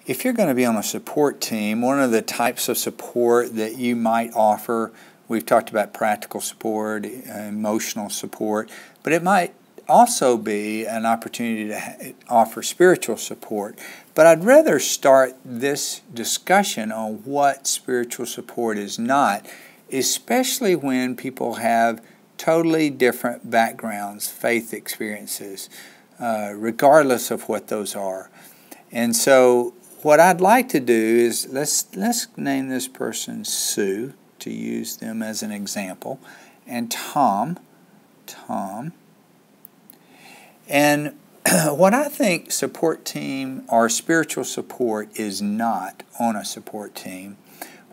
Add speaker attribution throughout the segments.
Speaker 1: If you're going to be on a support team, one of the types of support that you might offer, we've talked about practical support, emotional support, but it might also be an opportunity to offer spiritual support. But I'd rather start this discussion on what spiritual support is not, especially when people have totally different backgrounds, faith experiences, regardless of what those are. And so what I'd like to do is let's name this person Sue, to use them as an example, and Tom. And what I think support team or spiritual support is not on a support team,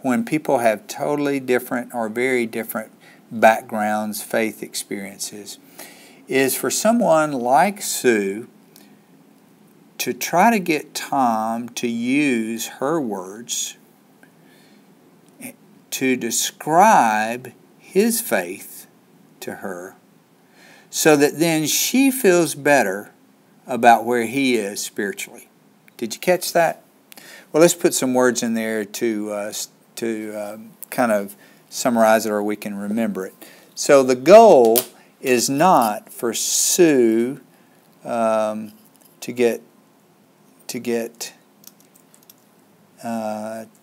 Speaker 1: when people have totally different or very different backgrounds, faith experiences, is for someone like Sue to try to get Tom to use her words to describe his faith to her, so that then she feels better about where he is spiritually. Did you catch that? Well, let's put some words in there to kind of summarize it, or we can remember it. So the goal is not for Sue to get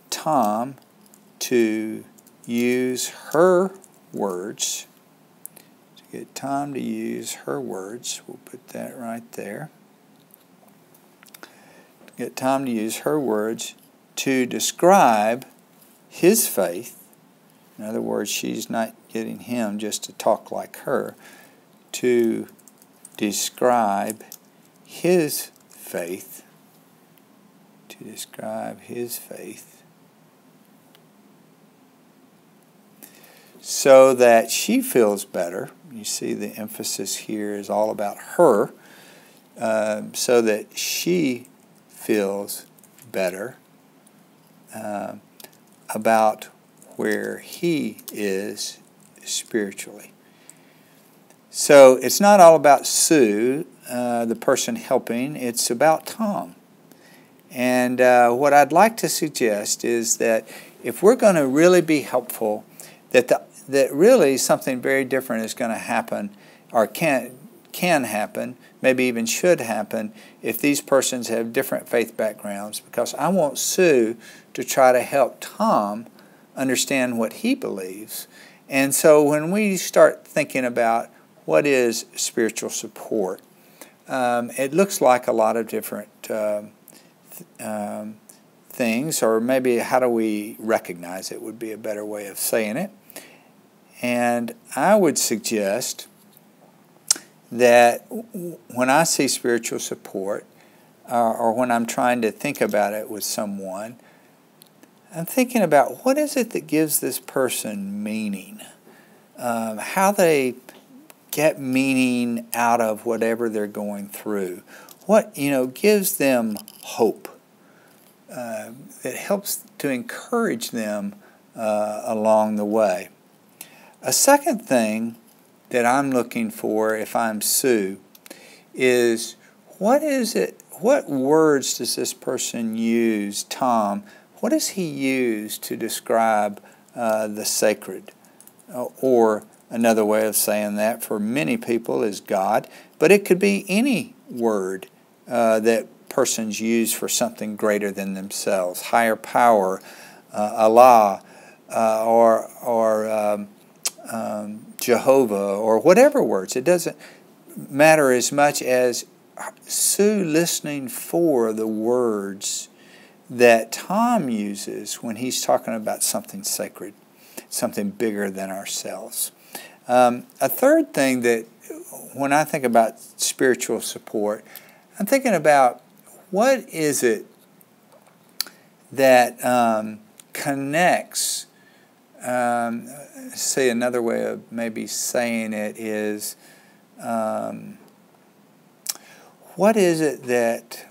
Speaker 1: Tom to use her words. To get Tom to use her words. We'll put that right there. To get Tom to use her words to describe his faith. In other words, she's not getting him just to talk like her. To describe his faith. To describe his faith, so that she feels better. You see the emphasis here is all about her, so that she feels better about where he is spiritually. So it's not all about Sue, the person helping, it's about Tom. And what I'd like to suggest is that if we're going to really be helpful, that really something very different is going to happen, or can happen, maybe even should happen, if these persons have different faith backgrounds, because I want Sue to try to help Tom understand what he believes. And so when we start thinking about what is spiritual support, it looks like a lot of different things, or maybe how do we recognize it would be a better way of saying it. And I would suggest that when I see spiritual support, or when I'm trying to think about it with someone, I'm thinking about what is it that gives this person meaning, how they get meaning out of whatever they're going through. What gives them hope, that helps to encourage them along the way. A second thing that I'm looking for if I'm Sue is what words does this person use, Tom, what does he use to describe the sacred? Or another way of saying that for many people is God, but it could be any word that persons use for something greater than themselves, higher power, Allah, or Jehovah, or whatever words. It doesn't matter as much as Sue listening for the words that Tom uses when he's talking about something sacred, something bigger than ourselves. A third thing that when I think about spiritual support, I'm thinking about what is it that connects. Say another way of maybe saying it is, what is it that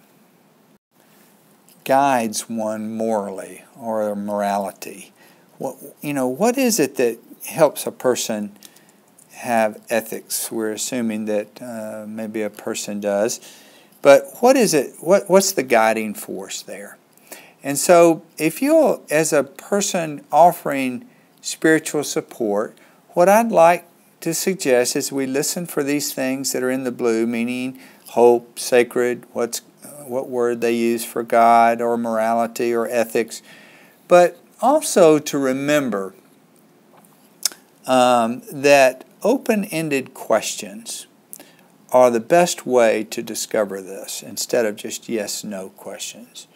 Speaker 1: guides one morally or morality? What is it that helps a person have ethics? We're assuming that maybe a person does. But what is it? What's the guiding force there? And so if you'll, as a person offering spiritual support, what I'd like to suggest is we listen for these things that are in the blue, meaning hope, sacred, what word they use for God or morality or ethics, but also to remember that open-ended questions are the best way to discover this instead of just yes-no questions.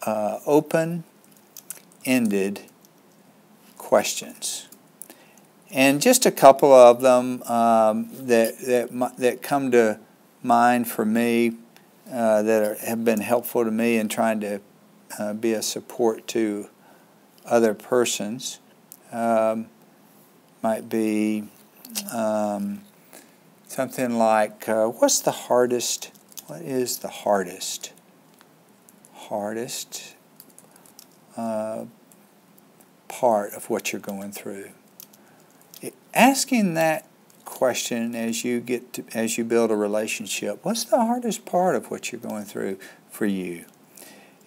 Speaker 1: Open-ended questions. And just a couple of them that come to mind for me that have been helpful to me in trying to be a support to other persons. Might be something like, what is the hardest part of what you're going through? Asking that question as you build a relationship, what's the hardest part of what you're going through for you?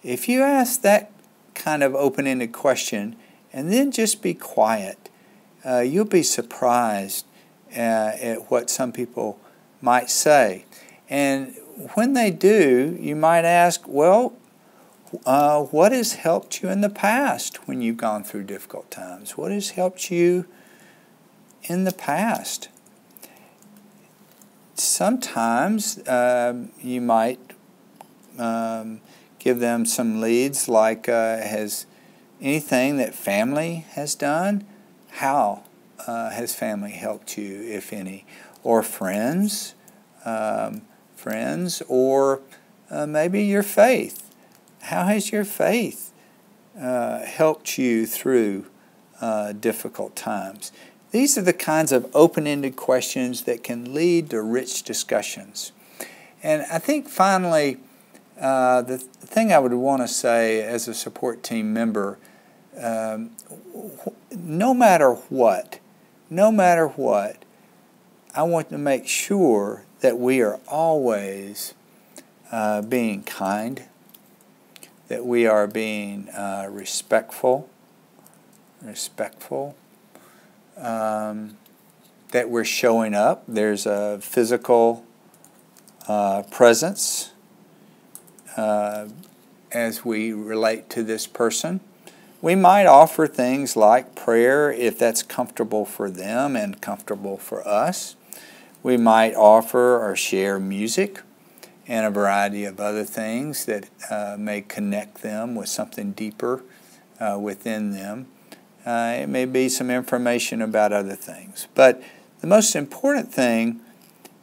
Speaker 1: If you ask that kind of open-ended question and then just be quiet, you'll be surprised at what some people might say. And when they do, you might ask, well, what has helped you in the past when you've gone through difficult times? What has helped you in the past? Sometimes you might give them some leads like, has anything that family has done? How has family helped you, if any? Or friends, or maybe your faith. How has your faith helped you through difficult times? These are the kinds of open-ended questions that can lead to rich discussions. And I think finally, the thing I would want to say as a support team member, no matter what, I want to make sure that we are always being kind, that we are being respectful, that we're showing up. There's a physical presence as we relate to this person. We might offer things like prayer if that's comfortable for them and comfortable for us. We might offer or share music and a variety of other things that may connect them with something deeper within them. It may be some information about other things. But the most important thing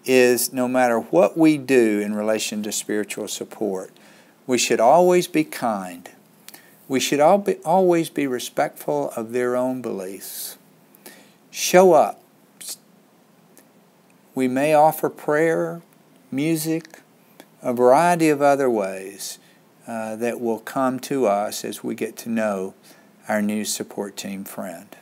Speaker 1: is no matter what we do in relation to spiritual support, we should always be kind. We should always be respectful of their own beliefs. Show up. We may offer prayer, music, a variety of other ways that will come to us as we get to know our new support team friend.